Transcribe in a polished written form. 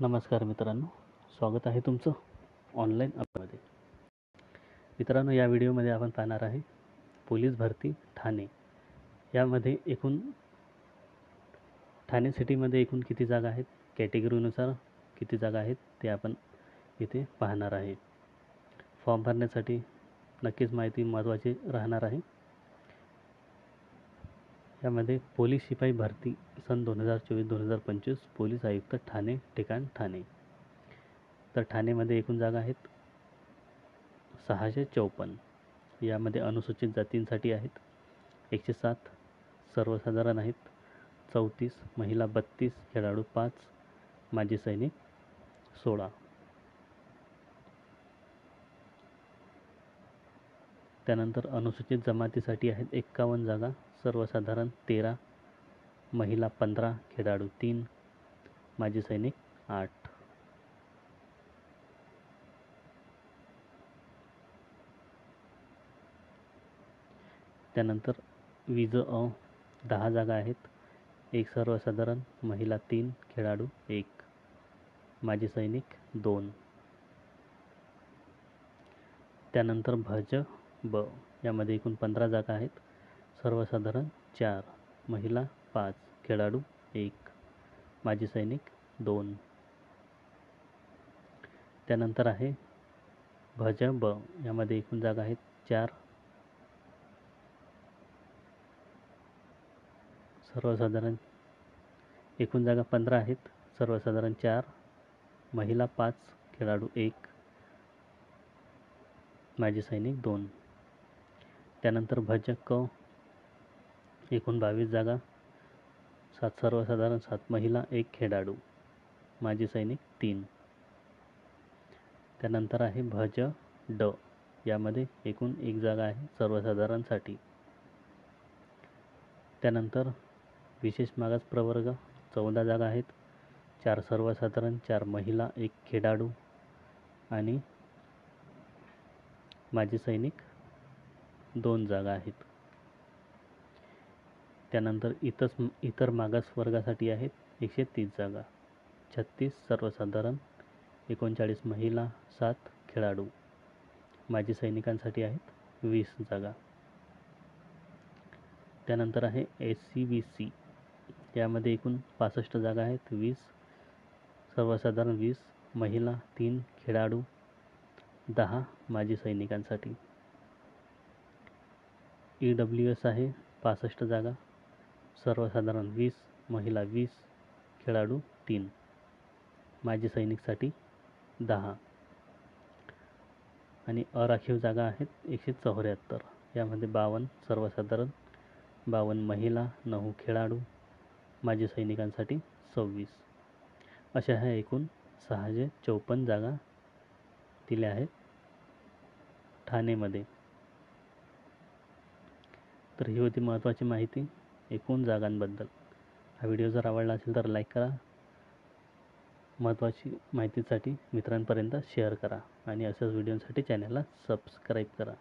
नमस्कार मित्रांनो, स्वागत आहे तुमचं ऑनलाईन ॲपमध्ये. मित्रांनो, या व्हिडिओमध्ये आपण पाहणार आहे पोलीस भरती ठाणे. यामध्ये ठाणे सिटीमध्ये एकूण किती जागा आहेत, कॅटेगरीनुसार किती जागा आहेत ते आपण इथे पाहणार आहे. फॉर्म भरण्यासाठी नक्कीच माहिती महत्त्वाची राहणार आहे. यामध्ये पोलीस शिपाई भरती सन 2024-2025 पोलीस आयुक्त ठाणे ठिकाण ठाणे. तर ठाणेमध्ये एकूण जागा आहेत 654. यामध्ये अनुसूचित जातींसाठी आहेत 107, सर्वसाधारण आहेत 34, महिला 32, खेळाडू 5, माजी सैनिक 16. त्यानंतर अनुसूचित जमातीसाठी आहेत 51 जागा, सर्वसाधारण 13, महिला 15, खेळाडू 3, माजी सैनिक 8. त्यानंतर विज अ 10 जागा आहेत, 1 सर्वसाधारण, महिला 3, खेळाडू 1, माजी सैनिक 2. त्यानंतर भज ब यामध्ये एकूण 15 जागा आहेत, सर्वसाधारण 4, महिला 5, खेळाडू 1, माजी सैनिक 2. त्यानंतर आहे भज ब यामध्ये एकूण जागा आहेत 4, सर्वसाधारण एकूण जागा 15 आहेत, सर्वसाधारण 4, महिला 5, खेळाडू 1, माजी सैनिक 2. त्यानंतर भज क एकूण 22 जागा, 7 सर्वसाधारण, 7 महिला, 1 खेळाडू, माजी सैनिक 3. त्यानंतर आहे भज ड यामध्ये एकूण 1 जागा आहे सर्वसाधारणसाठी. त्यानंतर विशेष मागास प्रवर्ग 14 जागा आहेत, 4 सर्वसाधारण, 4 महिला, 1 खेळाडू आणि माजी सैनिक 2 जागा आहेत. त्यानंतर इतर मागास वर्गासाठी आहेत 130 जागा, 36 सर्वसाधारण, 39 महिला, 7 खेळाडू, माजी सैनिकांसाठी आहेत 20 जागा. त्यानंतर आहे SCBC यामध्ये एकूण 65 जागा आहेत, 20 सर्वसाधारण, 20 महिला, 3 खेळाडू, 10 माजी सैनिकांसाठी. EWS आहे 65 जागा, सर्वसाधारण 20, महिला 20, खेळाडू 3, माजी सैनिकसाठी 10. आणि अराखीव जागा आहेत 174. यामध्ये 52 सर्वसाधारण, 52 महिला, 9 खेळाडू, माजी सैनिकांसाठी 26. अशा ह्या एकूण 654 जागा दिल्या आहेत ठाणेमध्ये. तर ही होती महत्त्वाची माहिती एकूण जागांबद्दल. हा व्हिडिओ जर आवडला असेल तर लाईक करा, महत्त्वाची माहितीसाठी मित्रांपर्यंत शेअर करा आणि अशाच व्हिडिओसाठी चॅनलला सबस्क्राईब करा.